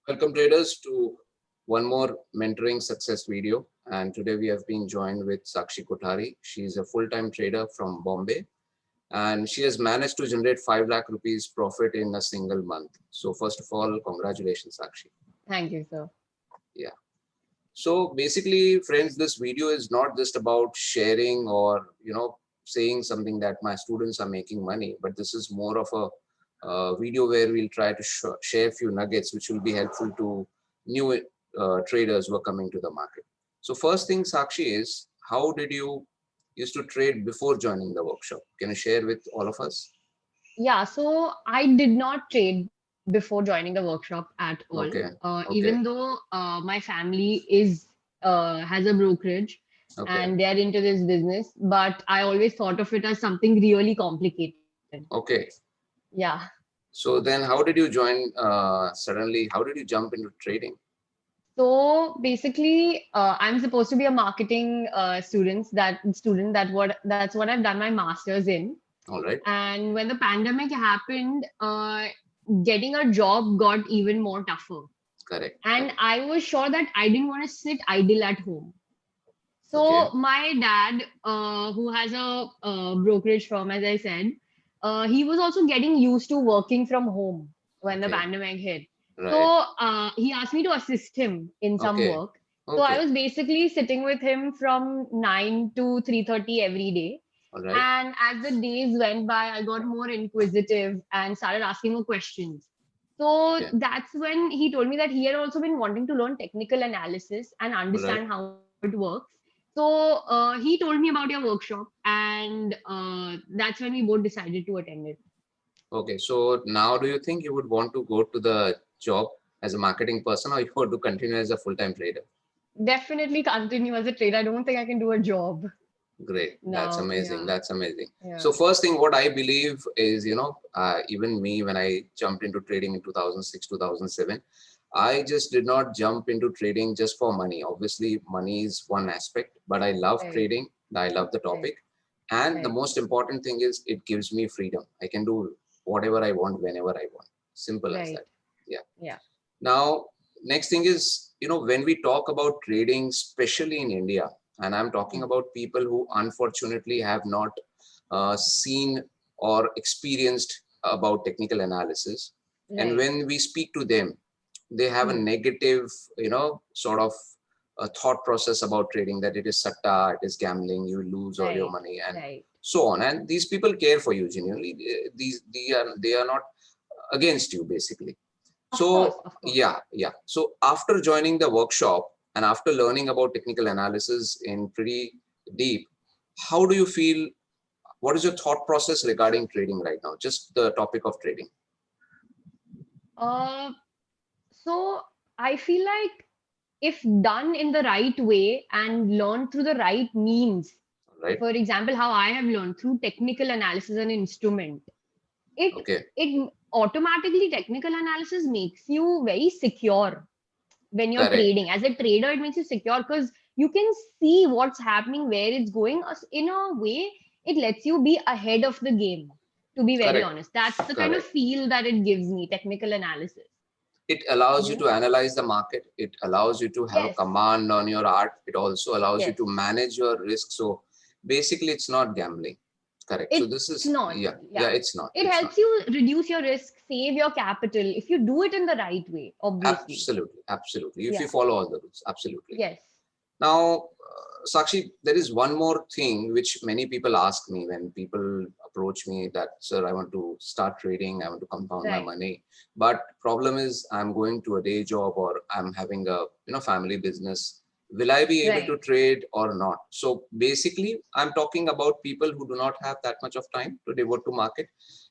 Welcome traders to one more mentoring success video. And today we have been joined with Sakshi Kothari. She is a full-time trader from Bombay and she has managed to generate 5 lakh rupees profit in a single month. So first of all, congratulations, Sakshi. Thank you, sir. Yeah. So basically, friends, this video is not just about sharing or, saying something that my students are making money, but this is more of a video where we'll try to share a few nuggets which will be helpful to new traders who are coming to the market. So first thing, Sakshi, is how did you used to trade before joining the workshop? Can you share with all of us? Yeah, so I did not trade before joining the workshop at all. Okay, Even okay, though my family is has a brokerage okay, and they are into this business, but I always thought of it as something really complicated. okay. Yeah. So then how did you join suddenly? How did you jump into trading? So basically, I'm supposed to be a marketing that's what I've done my master's in. All right, And when the pandemic happened, getting a job got even more tougher. correct, And correct. I was sure that I didn't want to sit idle at home. Okay, So my dad, who has a brokerage firm, as I said, he was also getting used to working from home when the okay, pandemic hit. right. So he asked me to assist him in some Okay, work. So I okay, was basically sitting with him from 9 to 3:30 every day. all right. And as the days went by, I got more inquisitive and started asking more questions. So Okay, that's when he told me that he had also been wanting to learn technical analysis and all right. understand how it works. So he told me about your workshop, and that's when we both decided to attend it. Okay, so now do you think you would want to go to the job as a marketing person or you want to continue as a full-time trader? Definitely continue as a trader. I don't think I can do a job Great. That's now. amazing. Yeah, That's amazing. So yeah, first thing, what I believe is, even me, when I jumped into trading in 2006, 2007, I just did not jump into trading just for money. Obviously, money is one aspect, but I love right, trading. I love the right, topic. And the right. most important thing is it gives me freedom. I can do whatever I want, whenever I want. Simple as that. Right. Yeah. Yeah. Now, next thing is, when we talk about trading, especially in India, and I'm talking Hmm. about people who unfortunately have not seen or experienced about technical analysis. And Right. when we speak to them, they have a Hmm. negative, sort of a thought process about trading, that it is satta, it is gambling, you lose all your Right. money, and Right. so on. And these people care for you genuinely. They are not against you, basically. Of course. So Of course. yeah. So after joining the workshop and after learning about technical analysis in pretty deep, how do you feel? What is your thought process regarding trading right now? Just the topic of trading, Uh, so I feel like if done in the right way and learned through the right means, right? for example, how I have learned through technical analysis and instrument, it Okay, it automatically technical analysis makes you very secure when you're correct, trading. As a trader, it makes you secure because you can see what's happening, where it's going. In a way, it lets you be ahead of the game, to be very correct, honest. That's the kind of correct. feel that it gives me, technical analysis. It allows you You to know? analyze the market. It allows you to have a Yes, command on your art. It also allows you yes. to manage your risk. So basically, it's not gambling. Correct. So this It's is, not, yeah, yeah. yeah. It's not. It It's not. helps you reduce your risk, save your capital if you do it in the right way, obviously. Absolutely, absolutely. If you Yeah, follow all the rules, absolutely. yes. Now, Sakshi, there is one more thing which many people ask me when people approach me that, sir, I want to start trading, I want to compound my Right. money. But problem is I'm going to a day job or I'm having a family business. Will I be able to Right. trade or not? So basically, I'm talking about people who do not have that much of time to devote to market.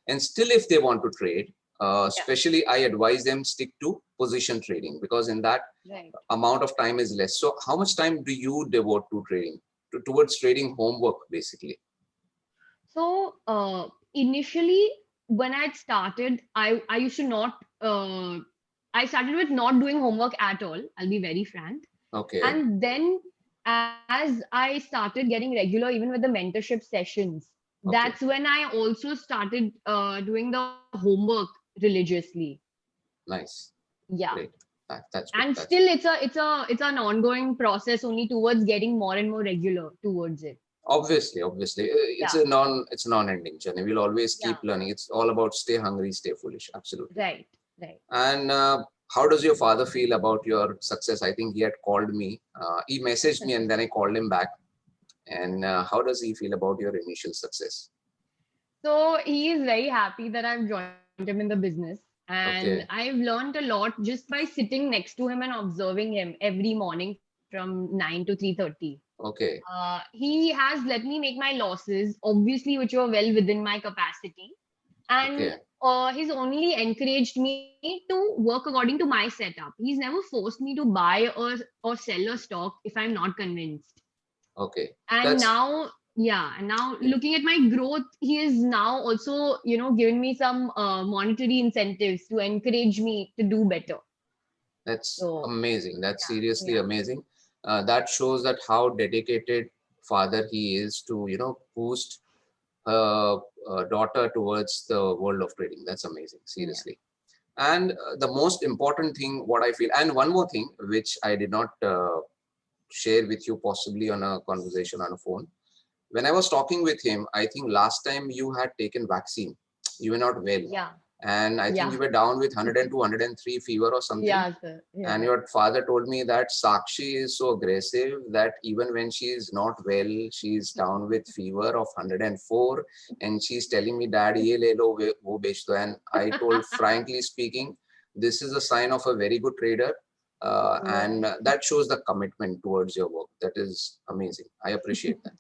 And still, if they want to trade, Yeah. especially I advise them stick to position trading because in that Right. amount of time is less. So how much time do you devote to trading, towards trading homework, basically? So initially, when I started, I used to not. I started with not doing homework at all. I'll be very frank. Okay, And then, as I started getting regular, even with the mentorship sessions, okay, that's when I also started doing the homework religiously. nice, Yeah. great. That's good. And That's still it's an ongoing process only towards getting more and more regular towards it. obviously, Yeah, it's a non-ending journey. We'll always keep yeah, learning. It's all about stay hungry, stay foolish. Absolutely. right, right. And how does your father feel about your success? I think he had called me. He messaged me, and then I called him back. And how does he feel about your initial success? So he is very happy that I've joined him in the business. And I've Okay. learned a lot just by sitting next to him and observing him every morning from 9 to 3:30. Okay. He has let me make my losses, obviously, which were well within my capacity. And Okay. he's only encouraged me to work according to my setup. He's never forced me to buy or sell a stock if I'm not convinced. Okay. And That's now, yeah, and now looking at my growth, he is now also, giving me some monetary incentives to encourage me to do better. That's So, amazing. That's yeah, seriously yeah, amazing. That shows that how dedicated father he is to boost her daughter towards the world of trading. That's amazing. yeah, Seriously. And the most important thing, what I feel, and one more thing which I did not share with you, possibly on a conversation on a phone. When I was talking with him, I think last time you had taken vaccine. You were not well, yeah, and I think yeah, you were down with 102, 103 fever or something. yeah, sir. And Yeah. your father told me that Sakshi is so aggressive that even when she is not well, she is down with fever of 104, and she's telling me, "Dad, ye le lo, wo bech do." And I told, frankly speaking, this is a sign of a very good trader, and Yeah. that shows the commitment towards your work. That is amazing. I appreciate that.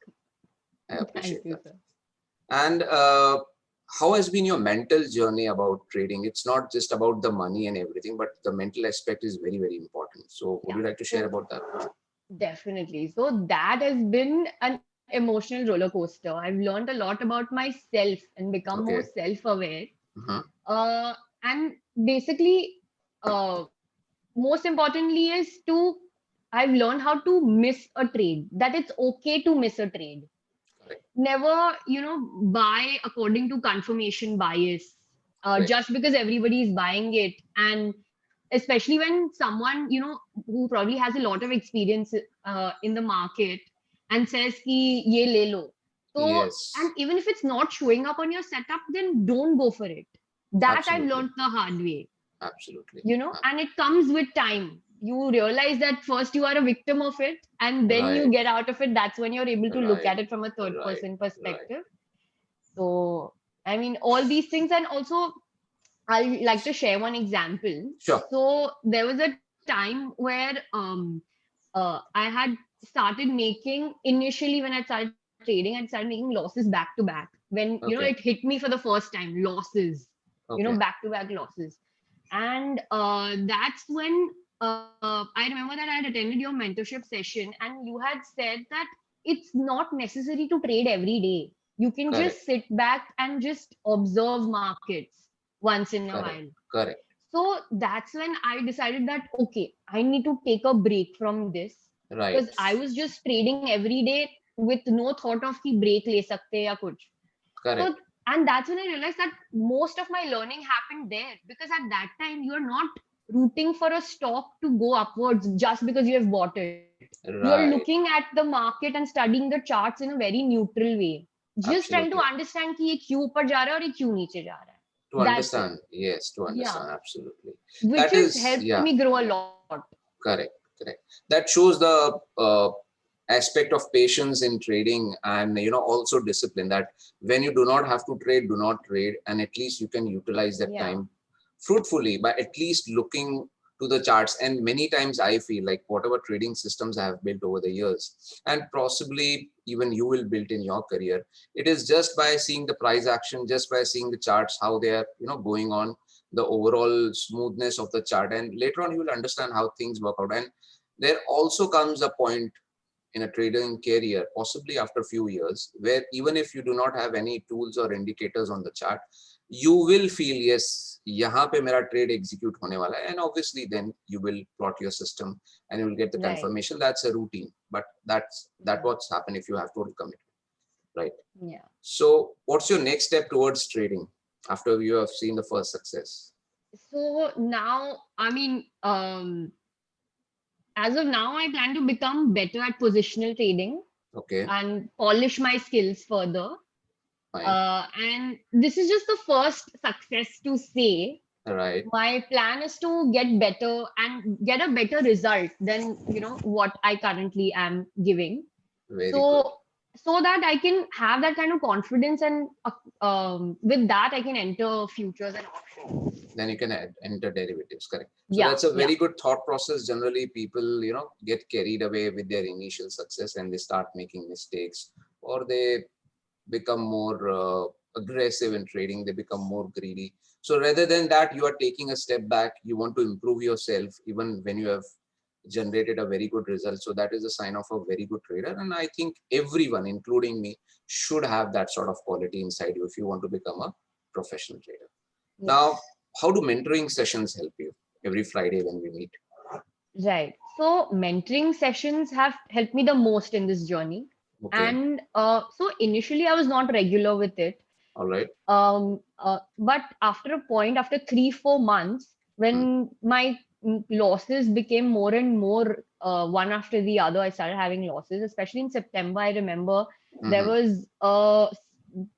I Thank appreciate you, that. sir. And how has been your mental journey about trading? It's not just about the money and everything, but the mental aspect is very, very important. So, would Yeah. you like to share So about that? definitely. So that has been an emotional roller coaster. I've learned a lot about myself and become more Okay. self-aware. Mhm. Uh, and basically, most importantly is to I've learned how to miss a trade. That it's okay to miss a trade. Correct. Never, buy according to confirmation bias. Correct. Just because everybody is buying it, and especially when someone who probably has a lot of experience in the market and says ki ye le lo. So, and Yes. even if it's not showing up on your setup, then don't go for it. That I've Absolutely. learned the hard way. Absolutely. And it comes with time. You realize that first you are a victim of it, and then you Right. get out of it. That's when you're able to look Right. at it from a third Right. person Right. perspective. So, I mean, all these things, and also I'll like to share one example. Sure. So there was a time where I had started making, initially when I started trading, I started making losses back to back. When it Okay. hit me for the first time, losses, Okay. back to back losses. And that's when I remember that I had attended your mentorship session, and you had said that it's not necessary to trade every day. You can just Correct. sit back and just observe markets once in a Correct. while. Correct. So that's when I decided that, okay, I need to take a break from this, because Right. I was just trading every day with no thought of ki break le sakte ya kuch. So, Correct. and that's when I realized that most of my learning happened there, because at that time you're not rooting for a stock to go upwards just because you have bought it. You're looking Right. at the market and studying the charts in a very neutral way. Just trying to Absolutely. understand कि ये क्यों ऊपर जा रहा है और ये क्यों नीचे जा रहा है. To That's it. understand. Yes. To Yeah. understand. Absolutely. Which That has is, helped yeah. me grow a lot. Correct, correct. That shows the aspect of patience in trading, and also discipline. That when you do not have to trade, do not trade, and at least you can utilize that Yeah. time fruitfully by at least looking to the charts. And many times I feel like whatever trading systems I have built over the years, and possibly even you will build in your career, it is just by seeing the price action, just by seeing the charts, how they are going on, the overall smoothness of the chart, and later on you will understand how things work out. And there also comes a point in a trading career, possibly after a few years, where even if you do not have any tools or indicators on the chart, you will feel, yes, yahan pe mera trade execute hone wala hai. And obviously then you will plot your system and you will get the Right. confirmation. That's a routine, but that Yeah. what's happened if you have total commitment, right? Yeah. So what's your next step towards trading after you have seen the first success? So now, I mean, as of now, I plan to become better at positional trading Okay, and polish my skills further. fine. And this is just the first success to say. All right. My plan is to get better and get a better result than what I currently am giving. Very good. So so that I can have that kind of confidence, and with that I can enter futures and options. Then you can enter derivatives, correct? So Yeah, that's a yeah. very good thought process. Generally people get carried away with their initial success and they start making mistakes, or they become more aggressive in trading, they become more greedy. So rather than that, you are taking a step back, you want to improve yourself even when you have generated a very good result. So that is a sign of a very good trader, and I think everyone, including me, should have that sort of quality inside you if you want to become a professional trader. Now, Yes. how do mentoring sessions help you every Friday when we meet? Right. So mentoring sessions have helped me the most in this journey. Okay, And so initially I was not regular with it. all right. But after a point, after 3, 4 months, Hmm. when my losses became more and more one after the other, I started having losses. Especially in September, I remember there Mm-hmm. was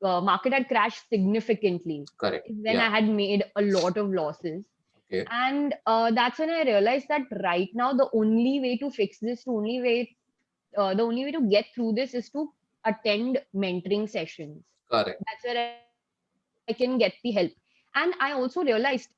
market had crashed significantly. Correct. Then Yeah. I had made a lot of losses, Okay. and that's when I realized that right now the only way to fix this, the only way to get through this is to attend mentoring sessions. Correct. That's where I can get the help. And I also realized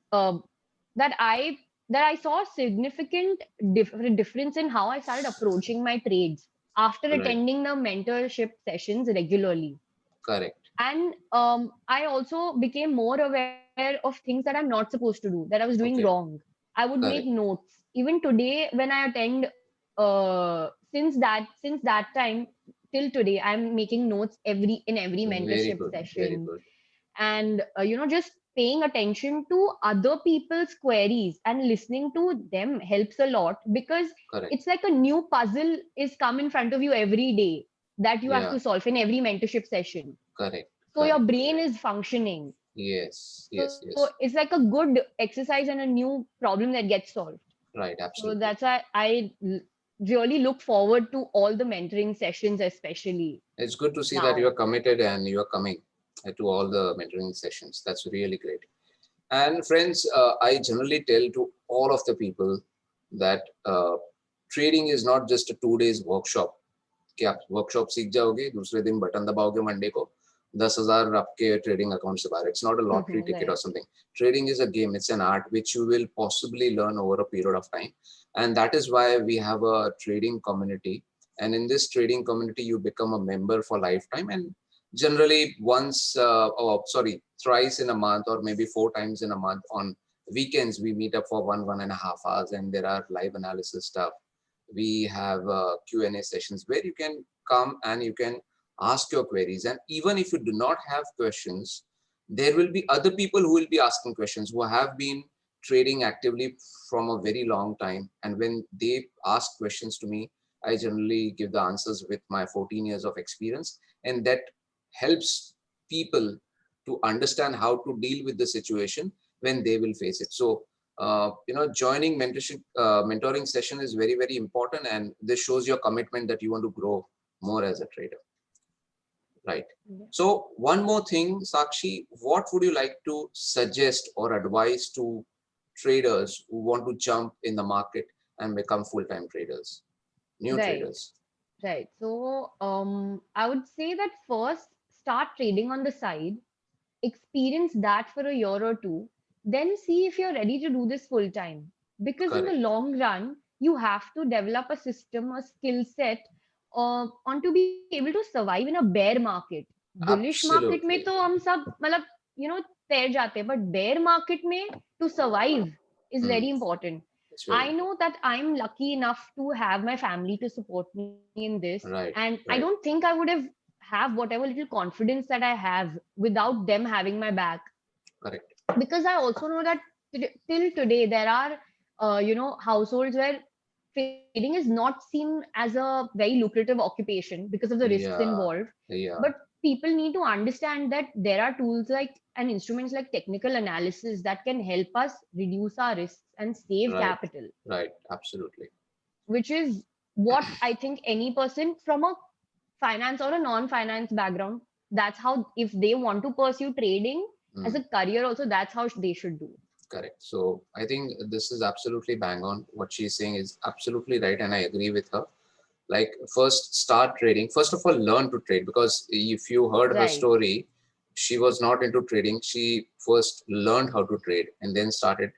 that I saw significant difference in how I started approaching my trades after Right. attending the mentorship sessions regularly. Correct. And I also became more aware of things that I'm not supposed to do, that I was doing Okay. wrong. I would make Correct. notes. Even today, when I attend, since that time till today, I'm making notes in every Very mentorship good. Very session. good. And just paying attention to other people's queries and listening to them helps a lot, because Correct. it's like a new puzzle is come in front of you every day that you have Yeah. to solve in every mentorship session. Correct. So your Correct. brain is functioning. Yes. Yes. So it's Yes. like a good exercise and a new problem that gets solved. Right. So Absolutely. that's why really look forward to all the mentoring sessions, especially It's good to see that you now. are committed and you are coming to all the mentoring sessions. That's really great. And friends, I generally tell to all of the people that trading is not just a 2 days workshop. कि आप workshop सीख जाओगे, दूसरे दिन button दबाओगे Monday को, 10,000 आपके trading account से बाहर. It's not a lottery ticket or Right. something. Trading is a game. It's an art which you will possibly learn over a period of time, and that is why we have a trading community. And in this trading community, you become a member for lifetime. And generally, thrice in a month, or maybe 4 times in a month on weekends, we meet up for 1.5 hours, and there are live analysis stuff. We have Q&A sessions where you can come and you can ask your queries. And even if you do not have questions, there will be other people who will be asking questions, who have been trading actively from a very long time. And when they ask questions to me, I generally give the answers with my 14 years of experience. And that helps people to understand how to deal with the situation when they will face it. So joining mentoring session is very, very important, and this shows your commitment that you want to grow more as a trader, right? Yeah. So one more thing, Sakshi, what would you like to suggest or advise to traders who want to jump in the market and become full-time traders, new Right. traders? Right. So I would say that first start trading on the side, experience that for a year or two, then see if you're ready to do this full time. Because in the Correct. long run, you have to develop a system, a skill set on to be able to survive in a bear market. Bullish market में तो Absolutely. हम सब मतलब तैर जाते हैं, but bear market में to survive is Hmm. very important. It's very I important. know that I'm lucky enough to have my family to support me in this, and Right. I don't Right. think I would have whatever little confidence that I have without them having my back. Correct. Because I also know that till today there are households where trading is not seen as a very lucrative occupation because of the risks Yeah. involved. But Yeah. people need to understand that there are tools like and instruments like technical analysis that can help us reduce our risks and save Right, capital, right, absolutely. which is what I think any person from a finance or a non-finance background, that's how, if they want to pursue trading as Mm, a career also, that's how they should do. correct. So I think this is absolutely bang on. What she's saying is absolutely right, and I agree with her. Like, first start trading. First of all, learn to trade, because if you heard her Right. story, she was not into trading. She first learned how to trade and then started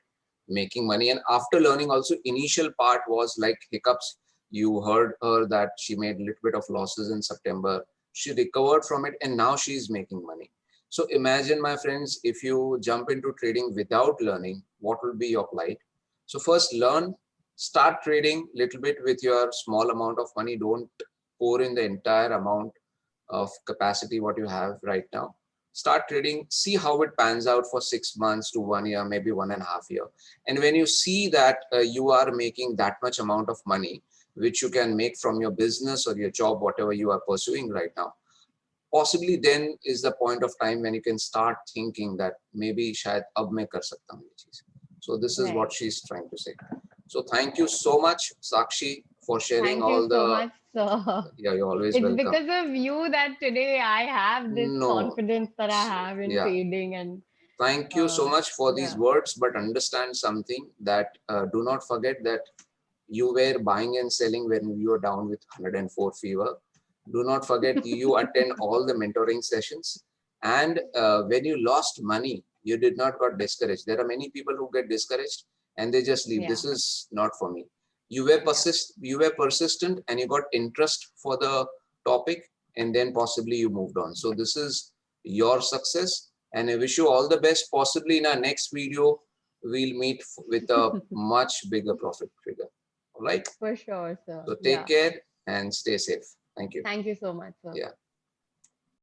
making money. And after learning also, initial part was like hiccups. You heard her that she made a little bit of losses in September. She recovered from it and now she's making money. So imagine, my friends, if you jump into trading without learning, what will be your plight? So first learn, start trading little bit with your small amount of money. Don't pour in the entire amount of capacity what you have right now. Start trading, see how it pans out for 6 months to 1 year, maybe 1.5 years. And when you see that you are making that much amount of money, which you can make from your business or your job, whatever you are pursuing right now, possibly then is the point of time when you can start thinking that maybe shayad ab main kar sakta hu ye cheez. So this is what Right. she's trying to say. So thank you so much, Sakshi, for sharing Thank you all the. so much, sir. Yeah, you're always It's welcome. because of you that today I have this No, confidence that I have in yeah, trading and thank you so uh, much for these yeah. words, but understand something that do not forget that you were buying and selling when you were down with 104 fever. Do not forget you attend all the mentoring sessions. And when you lost money, you did not got discouraged. There are many people who get discouraged and they just leave. Yeah. This is not for me. Yeah. You were persistent and you got interest for the topic, and then possibly you moved on. So this is your success, and I wish you all the best. Possibly in our next video, we'll meet with a much bigger profit figure. All right. For sure, sir. So take Yeah. care and stay safe. Thank you. Thank you so much, sir. Yeah.